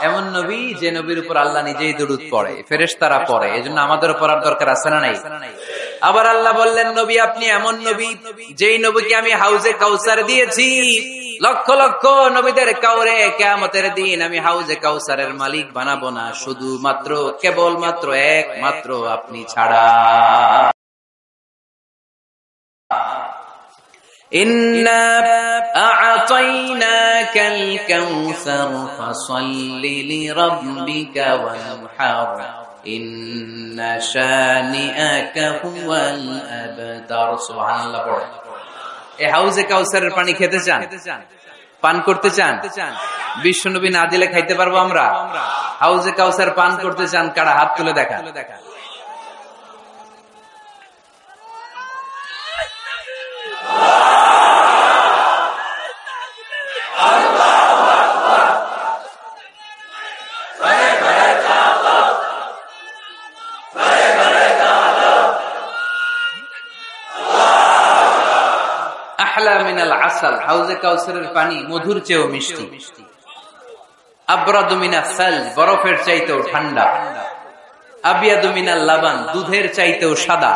এমন নবী যে নবীর উপর আল্লাহ নিজেই দুরূদ পড়ে, ফেরেশতারা পড়ে, এজন্য আমাদেরও পড়ার দরকার আছে না নাই? আবার আল্লাহ বললেন, নবী আপনি এমন নবী যেই নবীকে আমি হাউজে কাউসার দিয়েছি, লক্ষ লক্ষ নবীদের কাউরে কিয়ামতের দিন আমি হাউজে কাউসারের মালিক বানাবো না, শুধুমাত্র কেবলমাত্র একমাত্র আপনি ছাড়া। ইন্না আ'তাইনাকাল কাউসার ফাসাল্লি লিরাব্বিকা ওয়ানহার ইন্না শানিআকা হুয়াল আবতার। সুবহানাল্লাহ পড়ে। এই হাউজে কাউসারের পানি খেতে চান, পান করতে চান? বিশ্বনবী না দিলে খাইতে পারবো আমরা? হাউজে কাউসার পান করতে চান কারা? হাত তুলে দেখা। হাউজে কাউসারের পানি মধুর চেয়েও মিষ্টি, আবরাদু মিনাস সালজ বরফের চাইতেও ঠান্ডা, আবিয়াদু মিনাল লাবান দুধের চাইতেও সাদা,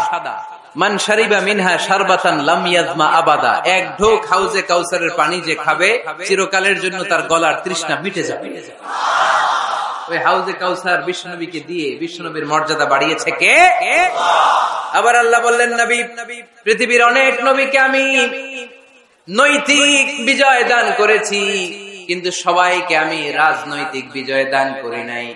মান শারিবা মিনহা শারবাতান লাম ইয়াজমা আবাদা। এক ঢোক হাউজে কাউসারের পানি যে খাবে চিরকালের জন্য তার গলার তৃষ্ণা মিটে যাবে। ওই হাউজে কাউসার বিশ্বনবীকে দিয়ে বিশ্বনবীর মর্যাদা বাড়িয়েছে কে? আবার আল্লাহ বললেন, নবী পৃথিবীর অনেক নবীকে আমি নৈতিক বিজয় দান করেছি, কিন্তু সবাইকে আমি রাজনৈতিক বিজয় দান করি নাই।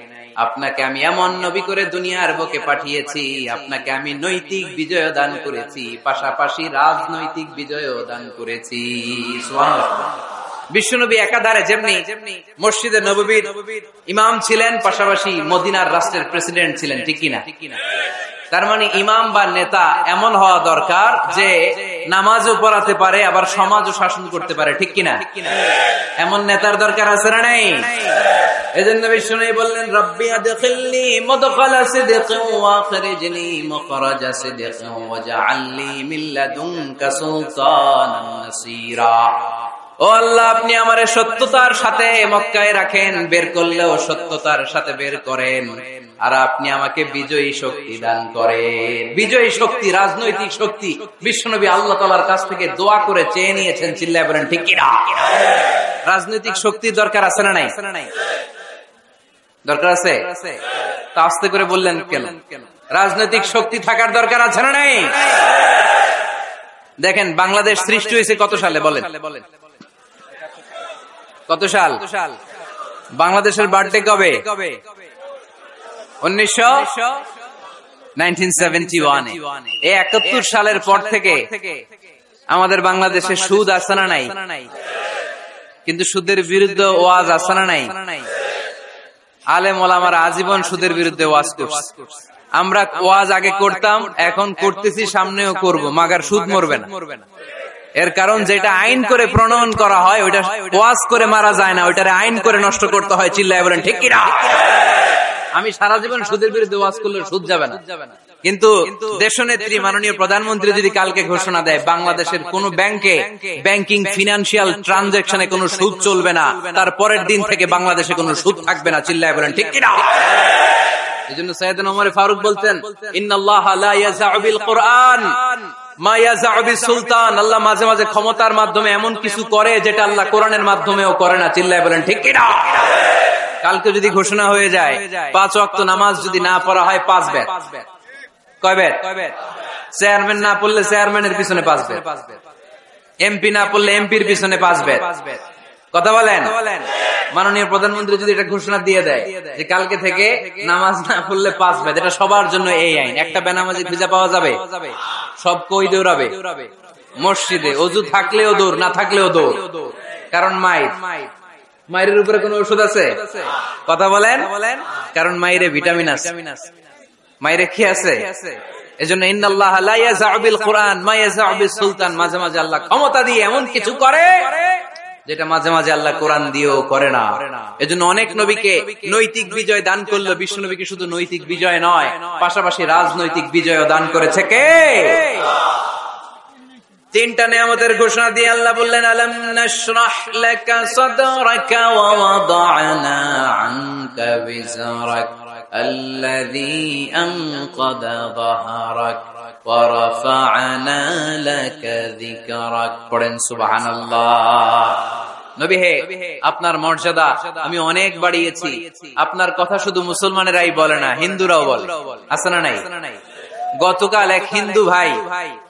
আপনাকে আমি এমন নবী করে দুনিয়ার বুকে পাঠিয়েছি, আপনাকে আমি নৈতিক বিজয় দান করেছি, পাশাপাশি রাজনৈতিক বিজয় দান করেছি। সুবহানাল্লাহ। বিশ্বনবী একাধারে যেমনি মসজিদে নববীর ইমাম ছিলেন, পাশাপাশি মদিনার রাষ্ট্রের প্রেসিডেন্ট ছিলেন, ঠিক কিনা? তার মানে ইমাম বা নেতা এমন হওয়া দরকার যে নামাজও পড়াতে পারে, আবার সমাজও শাসন করতে পারে, ঠিক কিনা? এমন নেতার দরকার আছে না নাই? এজন্য বিশ্বনবী বললেন, রব্বি আদখিলনি মুদখালা সিদকিন ওয়া আখরিজনি মুখরাজা সিদকিন ওয়াজআলনি মিন লাদুনকা সুলতানান নাসীরা। ও আল্লাহ, আপনি আমারে সত্যতার সাথে মক্কায় রাখেন, বের করলেও সত্যতার সাথে বের করেন, আর আপনি আমাকে বিজয়ী শক্তি দান করেন। বিজয়ী শক্তি, রাজনৈতিক শক্তি বিশ্বনবী আল্লাহ তাআলার কাছ থেকে দোয়া করে চেয়ে নিয়েছেন। চিল্লায় বলেন ঠিক কিনা? রাজনৈতিক শক্তির দরকার আছে না নাই? দরকার আছে? তা আস্তে করে বললেন কেন? রাজনৈতিক শক্তি থাকার দরকার আছে না নাই? দেখেন, বাংলাদেশ সৃষ্টি হয়েছে কত সালে বলেন? কত সাল? বাংলাদেশের বার্থডে কবে? 1971। এই 71 সালের পর থেকে আমাদের বাংলাদেশে সুদ আছে না নাই? কিন্তু সুদের বিরুদ্ধে ওয়াজ আছে না নাই? আলেম ওলামারা আজীবন সুদের বিরুদ্ধে ওয়াজ করছে। আমরা ওয়াজ আগে করতাম, এখন করতেছি, সামনেও করব, মাগার সুদ মরবে না। এর কারণ যেটা আইন করে প্রণয়ন করা হয় ওইটা ওয়াজ করে মারা যায় না, ওইটারে আইন করে নষ্ট করতে হয়। চিল্লায় বলেন ঠিক কিনা? আমি সারা জীবন সুদের বিরুদ্ধে ওয়াজ করলে সুদ যাবে না, কিন্তু দেশনেত্রী মাননীয় প্রধানমন্ত্রী যদি কালকে ঘোষণা দেয় বাংলাদেশের কোন ব্যাংকে ব্যাংকিং ফিনান্সিয়াল ট্রানজাকশনে কোনো সুদ চলবে না, তার পরের দিন থেকে বাংলাদেশে কোনো সুদ থাকবে না। চিল্লায় বলেন ঠিক কিনা? এজন্য সাইয়েদনা ওমর ফারুক বলতেন, ইন্নাল্লাহা লা ইয়াযআউ বিল কুরআন মা ইয়াযআউ বিস সুলতান। আল্লাহ মাঝে মাঝে ক্ষমতার মাধ্যমে এমন কিছু করে যেটা আল্লাহ কোরআনের মাধ্যমেও করে না। চিল্লায় বলেন ঠিক কিনা? কালকে যদি ঘোষণা হয়ে যায় 5 ওয়াক্ত নামাজ যদি না পড়া হয় 5 বেত। কয় বেত? চেয়ারম্যান না পড়লে চেয়ারম্যানের পিছনে 5 বেত, এমপি না পড়লে এমপির পিছনে 5 বেত। কথা বলেন? মাননীয় প্রধানমন্ত্রী যদি এটা ঘোষণা দিয়ে দেয় যে কালকে থেকে নামাজ না পড়লে 5 বেত, এটা সবার জন্য এই আইন। একটা বেনামাজি খুঁজে পাওয়া যাবে? সব কই দৌড়াবে? মসজিদে। অজু থাকলেও দৌড়, না থাকলেও দৌড়। কারণ মায়ের উপরে কোন ওষুধ আছে? কথা বলেন? কারণ মায়ের ভিটামিন আছে, মায়ের কি আছে? এজন্য ইন্নাল্লাহা লা ইয়াযআউ বিল কুরআন মা ইয়াযআউ বিস সুলতান। মাঝে মাঝে আল্লাহ ক্ষমতা দিয়ে এমন কিছু করে যেটা মাঝে মাঝে আল্লাহ কোরআন দিয়েও করে না। এজন্য অনেক নবীকে নৈতিক বিজয় দান করলো। বিশ্ব নবীকে শুধু নৈতিক বিজয় নয়, পাশাপাশি রাজনৈতিক বিজয়ও দান করেছে কে? 3টা নিয়ামতের ঘোষণা দিয়ে আল্লাহ বললেন, আলাম নাশরাহ লাকা সাদরাকা ওয়া ওয়াদা'না আনকা وزرك الذي أنقض ظهرك ورفعنا لك ذكرك পড়েন সুবহানাল্লাহ। নবী হে, আপনার মর্যাদা আমি অনেক বাড়িয়েছি। আপনার কথা শুধু মুসলমানেরাই বলে না, হিন্দুরাও বলে, আছে না নাই? গতকাল এক হিন্দু ভাই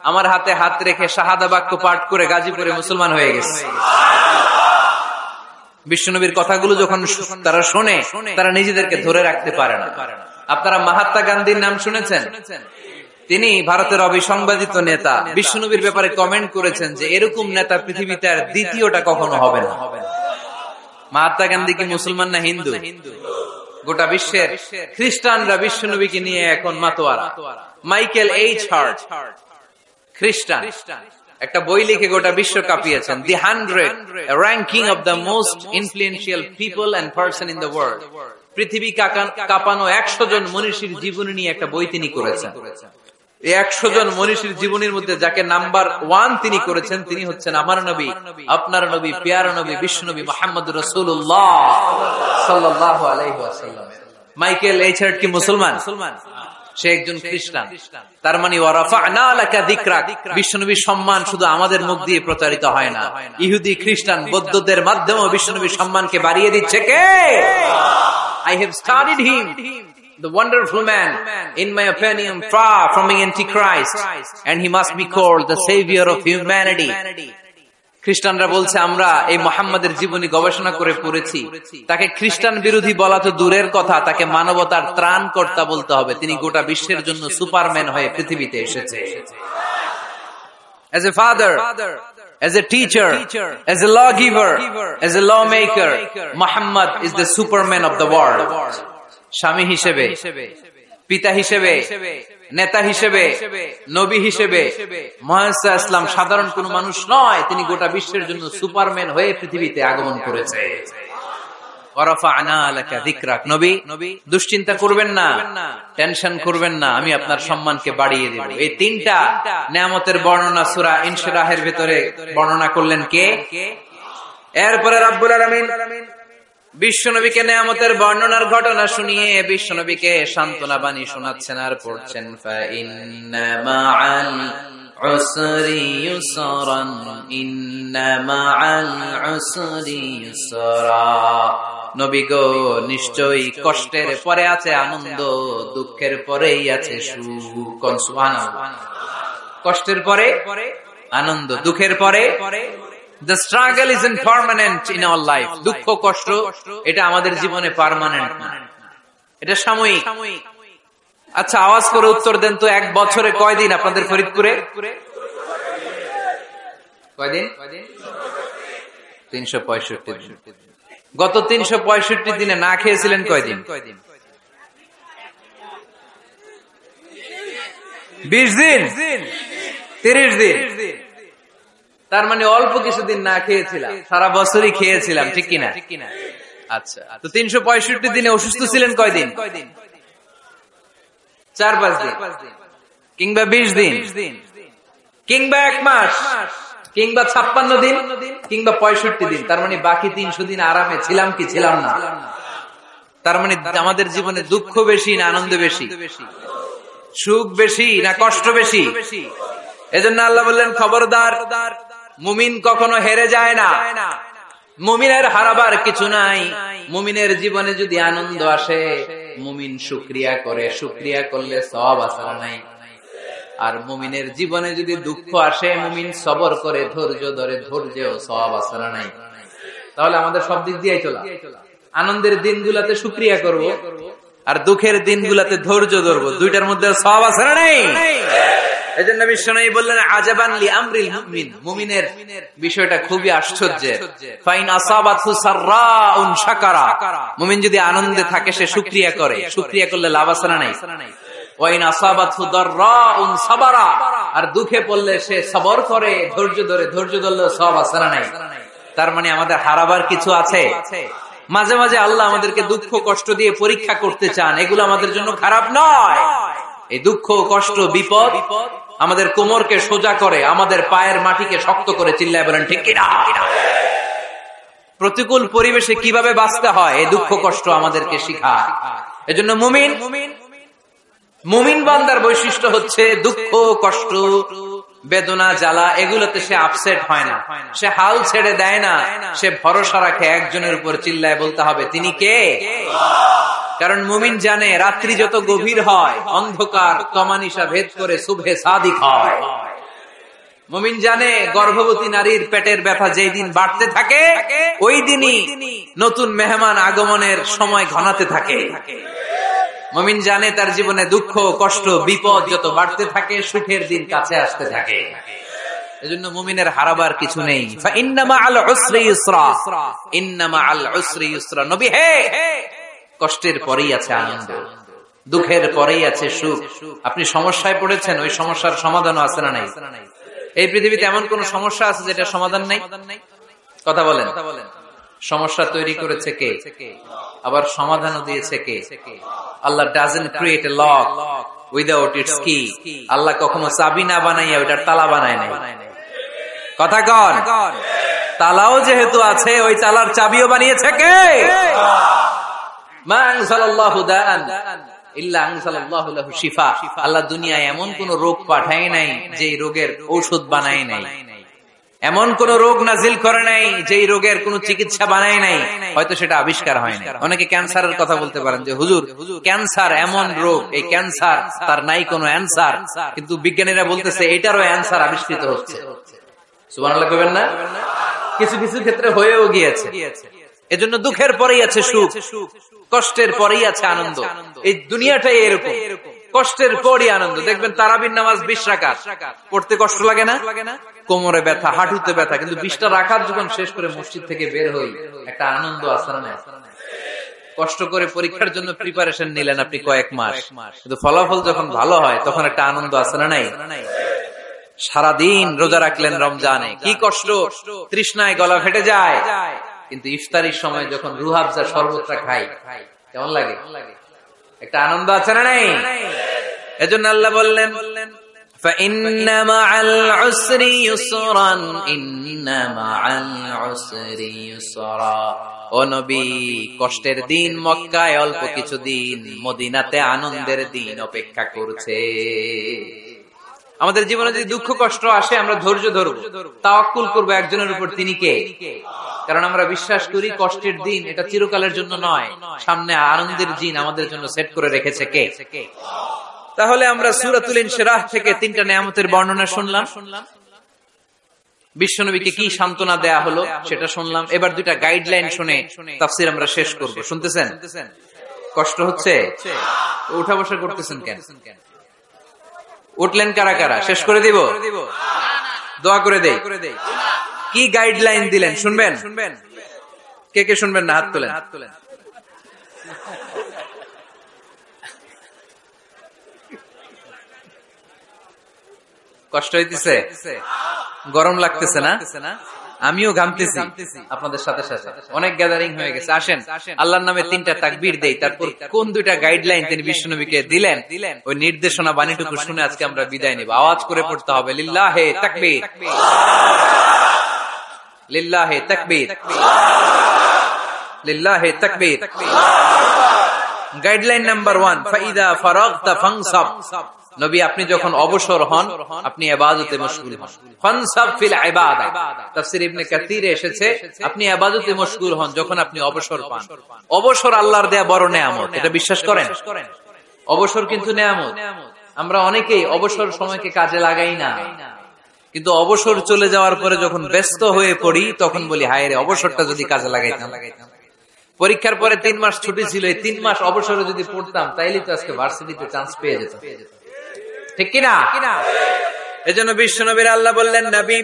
আমার হাতে হাত রেখে শাহাদা বাক্য পাঠ করে গাজীপুরে মুসলমান হয়ে গেছে। বিশ্বনবীর কথাগুলো যখন তারা শোনে, তারা নিজেদেরকে ধরে রাখতে পারে না। আপনারা মহাত্মা গান্ধীর নাম শুনেছেন? তিনি ভারতের অবিসংবাদিত নেতা। বিশ্বনবীর ব্যাপারে কমেন্ট করেছেন যে এরকম নেতা পৃথিবীতে আর দ্বিতীয়টা কখনো হবে না। মহাত্মা গান্ধী কি মুসলমান না হিন্দু? গোটা বিশ্বের খ্রিস্টানরা বিশ্বনবীকে নিয়ে এখন মাতোয়ারা। মাইকেল এইচ হার্ট খ্রিস্টান, একটা বই লিখে গোটা বিশ্ব কাঁপিয়েছেন, the 100 ranking of the most influential people and person in the world. পৃথিবী কাঁপানো 100 জন মনীষীর জীবনী নিয়ে একটা বই তিনি করেছেন। এই 100 জন মনীষীর জীবনীর মধ্যে যাকে নাম্বার 1 তিনি করেছেন, তিনি হচ্ছেন আমার নবী, আপনার নবী, প্যারা নবী, বিশ্বনবী মুহাম্মদুর রাসূলুল্লাহ সাল্লাল্লাহু আলাইহি ওয়াসাল্লাম। মাইকেল এইচ হার্ট কি মুসলমান? সে একজন খ্রিস্টান। তার মানে ওয়ারাফা'না লাকা যিকরাক, বিশ্বনবীর সম্মান শুধু আমাদের মুখ দিয়ে প্রচারিত হয় না, ইহুদি, খ্রিস্টান, বৌদ্ধদের মাধ্যমেও বিশ্বনবীর সম্মানকে বাড়িয়ে দিচ্ছে কে? I have studied him, the wonderful man, in my opinion, far from being antichrist, and he must be called the savior of humanity. খ্রিস্টানরা বলছে আমরা এই মুহাম্মাদের জীবনী গবেষণা করে পড়েছি, তাকে খ্রিস্টান বিরোধী বলা তো দূরের কথা, তাকে মানবতার ত্রাণকর্তা বলতে হবে। তিনি গোটা বিশ্বের জন্য সুপারম্যান হয়ে পৃথিবীতে এসেছে। As a father, as a teacher, as a lawgiver, as a lawmaker, Muhammad is the superman of the world. স্বামী হিসেবে, পিতা হিসেবে, নেতা হিসেবে, নবী হিসেবে মুহাম্মদ ইসলাম সাধারণ কোন মানুষ নয়, তিনি গোটা বিশ্বের জন্য সুপারম্যান হয়ে পৃথিবীতে আগমন করেছে। ওয়ারাফা'না লাকা যিকরাক, নবী দুশ্চিন্তা করবেন না, টেনশন করবেন না, আমি আপনার সম্মানকে বাড়িয়ে দেব। এই তিনটা নিয়ামতের বর্ণনা সূরা ইনশিরাহের ভিতরে বর্ণনা করলেন কে? এরপরে রব্বুল আলামিন বিশ্বনবীকে নিয়ামতের বর্ণনার ঘটনা শুনিয়ে বিশ্বনবীকে সান্ত্বনা বাণী শোনাচ্ছেন আর পড়ছেন, ফা ইন্না মা'আল উসরি ইউসরান, ইন্না মা'আল উসরি ইউসরা। নবী গো, নিশ্চয়ই কষ্টের পরে আছে আনন্দ, দুঃখের পরেই আছে সুখ। সুবহানাল্লাহ। কষ্টের পরে আনন্দ, দুঃখের পরে। The struggle isn't permanent in our life. দুঃখ কষ্ট এটা আমাদের জীবনে পার্মানেন্ট না, এটা সাময়িক। আচ্ছা, আওয়াজ করে উত্তর দেন তো, এক বছরে কয়দিন আপনাদের ফরিদপুরে? কয়দিন? 365 দিন। গত 365 দিনে না খেয়েছিলেন কয়দিন? 20 দিন, 30 দিন। তার মানে অল্প কিছুদিন না খেয়েছিলাম, সারা বছরই খেয়েছিলাম, ঠিক কিনা? আচ্ছা, তো 365 দিনে অসুস্থ ছিলেন কয়দিন? 4-5 দিন, কিংবা 20 দিন, কিংবা 1 মাস, কিংবা 56 দিন, কিংবা 65 দিন। তার মানে বাকি 300 দিন আরামে ছিলাম কি ছিলাম না? তার মানে আমাদের জীবনে দুঃখ বেশি না আনন্দ বেশি? সুখ বেশি না কষ্ট বেশি? এজন্য আল্লাহ বললেন, খবরদার, মুমিন কখনো হেরে যায় না, মুমিনের হারাবার কিছু নাই। মুমিনের জীবনে যদি আনন্দ আসে, মুমিন শুকরিয়া করে, শুকরিয়া করলে সওয়াব আছে না নাই? আর মুমিনের জীবনে যদি দুঃখ আসে, মুমিন সবর করে, ধৈর্য ধরে, ধৈর্যেও সওয়াব আছে না নাই? তাহলে আমাদের সব দিক দিয়েই চলা। আনন্দের দিনগুলাতে শুকরিয়া করব, আর দুঃখের দিনগুলাতে ধৈর্য ধরবো, দুইটার মধ্যে সওয়াব আছে না নাই? এজন্য বিশ্বনবী বললেন, আজাবান লি আমরিল মুমিন, মুমিনের বিষয়টা খুবই আশ্চর্যের। ফাইন আসাবাতহু সাররাউন শাকারা, মুমিন যদি আনন্দে থাকে সে শুকরিয়া করে, শুকরিয়া করলে লাভ আছে না নাই? ওয়াইন আসাবাতহু দাররাউন সাবারা, আর দুঃখে পড়লে সে সবর করে, ধৈর্য ধরে, ধৈর্য ধরলে সওয়াব আছে না নাই? তার মানে আমাদের হারাবার কিছু আছে। মাঝে মাঝে আল্লাহ আমাদেরকে দুঃখ কষ্ট দিয়ে পরীক্ষা করতে চান, এগুলো আমাদের জন্য খারাপ নয়। এই দুঃখ কষ্ট বিপদ আমাদের কোমরকে সোজা করে, আমাদের পায়ের মাটিকে শক্ত করে, চিল্লায় বলেন ঠিক কিনা? প্রতিকূল পরিবেশে কিভাবে বাঁচতে হয় এই দুঃখ কষ্ট আমাদেরকে শিখায়। এজন্য মুমিন বান্দার বৈশিষ্ট্য হচ্ছে দুঃখ কষ্ট বেদনা জ্বালা এগুলোতে সে আপসেট হয় না, সে হাল ছেড়ে দেয় না, সে ভরসা রাখে একজনের উপর, চিল্লায় বলতে হবে তিনি কে। কারণ মুমিন জানে রাত্রি যত গভীর হয় অন্ধকার তমানিসা ভেদ করে সুবহে সাদিক হয়। মুমিন জানে গর্ভবতী নারীর পেটের ব্যথা যেই দিন বাড়তে থাকে ওই দিনই নতুন মেহমান আগমনের সময় ঘনাতে থাকে। মুমিন জানে তার জীবনে দুঃখ কষ্ট বিপদ যত বাড়তে থাকে সুখের দিন কাছে আসতে থাকে। এজন্য মুমিনের হারাবার কিছু নেই। ফাইন্না মাআল উসরি ইউসরা, ইন্না মাআল উসরি ইউসরা। নবী হে, কষ্টের পরেই আছে আনন্দ, দুঃখের পরেই আছে সুখ। আপনি সমস্যায় পড়েছেন, ওই সমস্যার সমাধানও আছে না নাই? এই পৃথিবীতে এমন কোন সমস্যা আছে যেটা সমাধান নাই? কথা বলেন। সমস্যা তৈরি করেছে কে? আবার সমাধানও দিয়েছে কে? Allah doesn't create a lock without its কি। আল্লাহ কখনো চাবি না বানাইয়া ওইটার তালা বানায় নাই। কথা কন। তালাও যেহেতু আছে ওই তালার চাবিও বানিয়েছে কে? মা আনজালাল্লাহু দাআন ইল্লা আনজালাল্লাহু লাহু শিফা। আল্লাহ দুনিয়ায় এমন কোন রোগ পাঠায় নাই যে রোগের ঔষধ বানায় নাই, এমন কোন রোগ নাজিল করে নাই যেই রোগের কোন চিকিৎসা বানায় নাই, হয়তো সেটা আবিষ্কার হয় নাই। অনেকে ক্যান্সারের কথা বলতে পারেন যে হুজুর ক্যান্সার এমন রোগ, এই ক্যান্সার তার নাই কোনো অ্যান্সার, কিন্তু বিজ্ঞানীরা বলতেছে এটারও অ্যান্সার আবিষ্কৃত হচ্ছে। সুবহানাল্লাহ কইবেন না? কিছু কিছু ক্ষেত্রে হয়েও গিয়েছে। এজন্য দুঃখের পরেই আছে সুখ, কষ্টের পরেই আছে আনন্দ। এই দুনিয়াটাই এরকম, কষ্টের পরই আনন্দ। দেখবেন তারাবির নামাজ 20 রাকাত পড়তে কষ্ট লাগে না? কোমরে ব্যথা, হাঁটুতে ব্যথা, কিন্তু 20টা রাকাত যখন শেষ করে মসজিদ থেকে বের হই একটা আনন্দ আছে না? কষ্ট করে পরীক্ষার জন্য প্রিপারেশন নিলেন আপনি কয়েক মাস, কিন্তু ফলাফল যখন ভালো হয় তখন একটা আনন্দ আছে না নাই? সারাদিন রোজা রাখলেন রমজানে, কি কষ্ট, তৃষ্ণায় গলা ফেটে যায়, কিন্তু ইফতারির সময় যখন রুহাবজা শরবতটা খাই কেমন লাগে? একটা আনন্দ আছে না নাই? এজন্য আল্লাহ বললেন فَإِنَّ مَعَ الْعُسْرِ يُسْرًا إِنَّ مَعَ الْعُسْرِ يُسْرًا। ও নবী, কষ্টের দিন মক্কায় অল্প কিছুদিন, মদিনাতে আনন্দের দিন অপেক্ষা করছে। আমাদের জীবনে যদি দুঃখ কষ্ট আসে আমরা ধৈর্য ধরব, তাওয়াক্কুল করব একজনের উপর, তিনি কে? কারণ আমরা বিশ্বাস করি কষ্টের দিন এটা চিরকালের জন্য নয়, সামনে আনন্দের দিন আমাদের জন্য সেট করে রেখেছে কে? তাহলে আমরা সূরাতুল ইনশিরাহ থেকে 3টা নিয়ামতের বর্ণনা শুনলাম, বিশ্বনবীকে কি সান্ত্বনা দেয়া হলো সেটা শুনলাম। এবার 2টা গাইডলাইন শুনে তাফসীর আমরা শেষ করব। শুনতেছেন? কষ্ট হচ্ছে? উঠা বসা করতেছেন কেন? উঠলেন কারা কারা? শেষ করে দিব? দোয়া করে দেই। কি গাইডলাইন দিলেন শুনবেন? কে কে শুনবেন না? হাত তোলেন। কষ্ট হইতেছে? গরম লাগতেছে না? আমিও ঘামতেছি আপনাদের সাথে সাথে। অনেক গ্যাদারিং হয়ে গেছে। আসেন আল্লাহর নামে 3টা তাকবীর দেই, তারপর কোন 2টা গাইডলাইন তিনি বিশ্বনবীকে দিলেন ওই নির্দেশনা বাণীটুকু শুনে আজকে আমরা বিদায় নিব। আওয়াজ করে পড়তে হবে লিল্লাহে তাকবীর, লিল্লাহে তাকবীর, লিল্লাহে তাকবীর। গাইডলাইন নাম্বার 1, ফাইদা ফারাগতা ফানসাব। নবী আপনি যখন অবসর হন আপনি ইবাদতে মশগুল হন। ফানসাব ফিল ইবাদা, তাফসীর ইবনে কাসিরে এসেছে আপনি ইবাদতে মশগুল হন যখন আপনি অবসর পান। অবসর আল্লাহর দেয়া বড় নেয়ামত, এটা বিশ্বাস করেন? অবসর কিন্তু নেয়ামত। আমরা অনেকেই অবসর সময়কে কাজে লাগাই না, কিন্তু অবসর চলে যাওয়ার পরে যখন ব্যস্ত হয়ে পড়ি তখন বলি হায় রে, অবসরটা যদি কাজে লাগাইতাম। পরীক্ষার পরে 3 মাস ছুটি ছিল, এই 3 মাস অবসরে যদি পড়তাম তাইলে তো আজকে ভার্সিটিতে চান্স পেয়ে যেতাম, ঠিক কিনা? এজন্য বিশ্বনবীর আল্লাহ বললেন নবী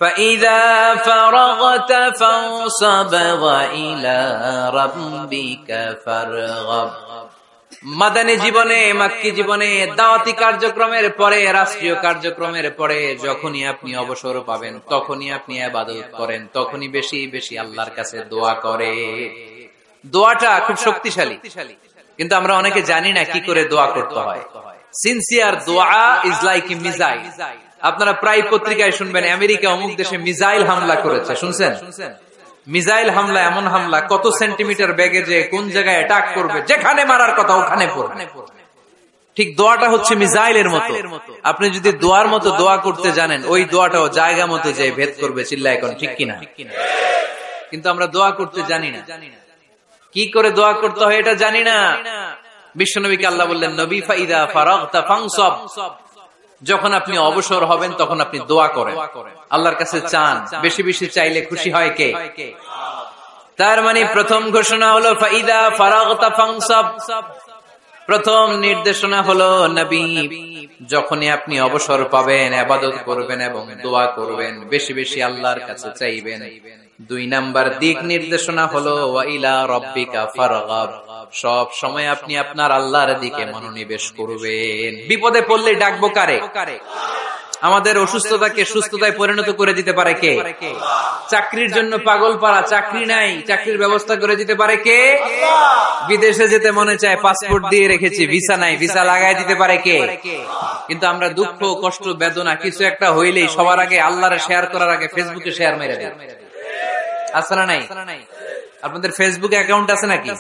فَإِذَا فَرَغْتَ فَانصَبْ وَإِلَى رَبِّكَ فَارْغَب। মাদানী জীবনে, মাক্কি জীবনে, দাওয়াতি কার্যক্রমের পরে, রাষ্ট্রীয় কার্যক্রমের পরে যখনই আপনি অবসর পাবেন তখনই আপনি ইবাদত করেন, তখনই বেশি বেশি আল্লাহর কাছে দোয়া করে। দোয়াটা খুব শক্তিশালী, কিন্তু আমরা অনেকে জানি না কি করে দোয়া করতে হয়। সিনসিয়ার দোয়া ইজ লাইক এ মিসাইল। আপনারা প্রায় পত্রিকায় শুনবেন আমেরিকা অমুক দেশে মিসাইল হামলা করেছে, শুনছেন? মিসাইল হামলা এমন হামলা, কত সেন্টিমিটার বেগে যে কোন জায়গায় অ্যাটাক করবে, যেখানে মারার কথা ওখানে পড়বে। ঠিক দোয়াটা হচ্ছে মিসাইলের মতো। আপনি যদি দোয়ার মতো দোয়া করতে জানেন, ওই দোয়াটাও জায়গা মতো যে ভেদ করবে। চিল্লায় এখন ঠিক কিনা? কিন্তু আমরা দোয়া করতে জানি না, কি করে দোয়া করতে হয় এটা জানি না। বিশ্বনবীকে আল্লাহ বললেন, নবী ফাইদা ফারাগতা ফানসাব, যখন আপনি অবসর হবেন তখন আপনি দোয়া করেন, আল্লাহর কাছে চান। বেশি বেশি চাইলে খুশি হয় কে? তার মানে প্রথম ঘোষণা হলো ফাইদা ফারাগতা ফানসাব। প্রথম নির্দেশনা হলো নবী, যখনই আপনি অবসর পাবেন ইবাদত করবেন এবং দোয়া করবেন, বেশি বেশি আল্লাহর কাছে চাইবেন। 2 নাম্বার দিক নির্দেশনা হলো ওয়া ইলা রাব্বিকা ফারগাব, সব সময় আপনি আপনার আল্লাহর দিকে মনোনিবেশ করবেন। বিপদে পড়লে ডাকবো কারে? আমাদের অসুস্থতাকে সুস্থতায় পরিণত করে দিতে পারে কে? চাকরির জন্য পাগল পারা, চাকরি নাই, চাকরির ব্যবস্থা করে দিতে পারে কে? বিদেশে যেতে মনে চায়, পাসপোর্ট দিয়ে রেখেছি, ভিসা নাই, ভিসা লাগাই দিতে পারে কে? কিন্তু আমরা দুঃখ কষ্ট বেদনা কিছু একটা হইলেই সবার আগে আল্লাহরে শেয়ার করার আগে ফেসবুকে শেয়ার মেরে দেয়। আছে না নাই? আপনাদের ফেসবুকে অ্যাকাউন্ট আছে নাকি?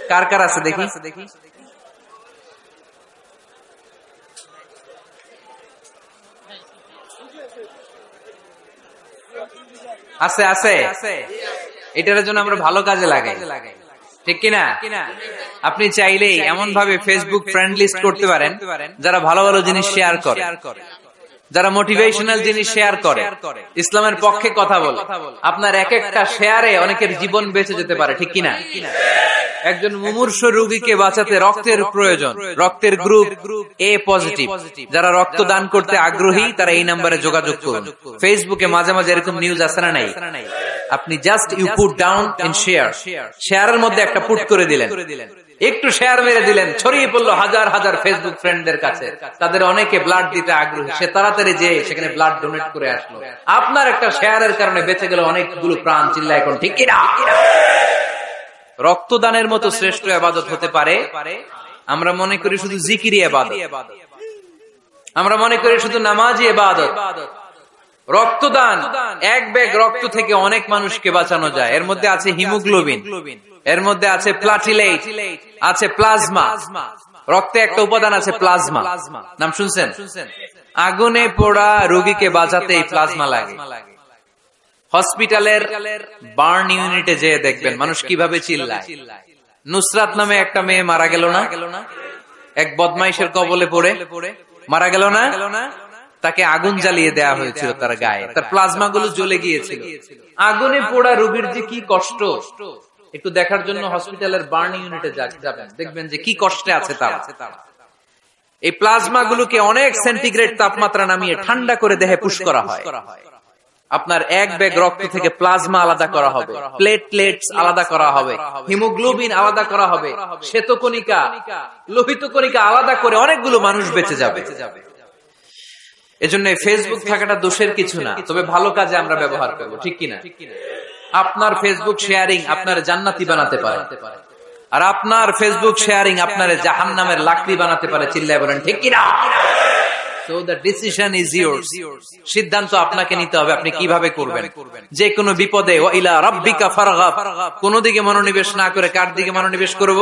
কার কার আছে দেখি? আছে আছে। এটার জন্য আমরা ভালো কাজে লাগাই, ঠিক কিনা? আপনি চাইলেই এমন ভাবে ফেসবুক ফ্রেন্ড লিস্ট করতে পারেন যারা ভালো ভালো জিনিস শেয়ার করে, যারা মোটিভেশনাল জিনিস শেয়ার করে, ইসলামের পক্ষে কথা বলে। আপনার এক একটা শেয়ারে অনেকের জীবন বেঁচে যেতে পারে, ঠিক কিনা? একজন মুমূর্ষু রোগীকে বাঁচাতে রক্তের প্রয়োজন, রক্তের গ্রুপ এ পজিটিভ। যারা রক্ত দান করতে আগ্রহী তারা এই নম্বরে যোগাযোগ করুন। ফেসবুকে মাঝে মাঝে এরকম নিউজ আসে না নাই? আপনি just you put down in share, শেয়ারের মধ্যে একটা পুট করে দিলেন, একটু শেয়ার মেরে দিলেন, ছড়িয়ে পড়লো হাজার হাজার ফেসবুক ফ্রেন্ডদের কাছে। তাদের অনেকে ব্লাড দিতে আগ্রহী, সে তাড়াতাড়ি যে সেখানে ব্লাড ডোনেট করে আসলো। আপনার একটা শেয়ারের কারণে বেঁচে গেল অনেকগুলো প্রাণ। চিল্লা এখন ঠিক কিনা? রক্তদানের মতো শ্রেষ্ঠ ইবাদত হতে পারে? আমরা মনে করি শুধু জিকিরি ইবাদত, আমরা মনে করি শুধু নামাজি ইবাদত। রক্তদান, এক ব্যাগ রক্ত থেকে অনেক মানুষকে বাঁচানো যায়। এর মধ্যে আছে হিমোগ্লোবিন, এর মধ্যে আছে প্লাটিলেট, আছে প্লাজমা। রক্তে একটা উপাদান আছে প্লাজমা, নাম শুনছেন? আগুনে পোড়া রোগীকে বাঁচাতে এই প্লাজমা লাগে। হসপিটালের বার্ন ইউনিটে যেয়ে দেখবেন মানুষ কিভাবে চিল্লায়। নুসরাত নামে একটা মেয়ে মারা গেল না? এক বদমাইশের কবলে পড়ে মারা গেল না? তাকে আগুন জ্বালিয়ে দেওয়া হয়েছিল তার গায়ে, তার প্লাজমা গুলো জ্বলে গিয়েছিল। আগুনে পোড়া রোগীর যে কি কষ্ট, একটু দেখার জন্য হসপিটালের বার্ন ইউনিটে যাবেন, দেখবেন যে কি কষ্টে আছে তারা। এই প্লাজমা গুলোকে অনেক সেন্টিগ্রেড তাপমাত্রা নামিয়ে ঠান্ডা করে দেহে পুশ করা হয়। আপনার এক ব্যাগ রক্ত থেকে প্লাজমা আলাদা করা হবে, প্লেটলেটস আলাদা করা হবে, হিমোগ্লোবিন আলাদা করা হবে, শ্বেতকণিকা, লোহিত কণিকা আলাদা করে অনেকগুলো মানুষ বেঁচে যাবে। এজন্য ফেসবুক থাকাটা দোষের কিছু না, তবে ভালো কাজে আমরা ব্যবহার করব, ঠিক কিনা? আপনার ফেসবুক শেয়ারিং আপনার জান্নাতি বানাতে পারে, আর আপনার ফেসবুক শেয়ারিং আপনার জাহান্নামের লাকড়ি বানাতে পারে। চিল্লায় বলেন ঠিক কিনা? So the decision is yours. সিদ্ধান্ত আপনাকে নিতে হবে, আপনি কিভাবে করবেন। যে কোনো বিপদে ওয়া ইলা রাব্বিকা ফারগাব, কোন দিকে মনোনিবেশ না করে কার দিকে মনোনিবেশ করব?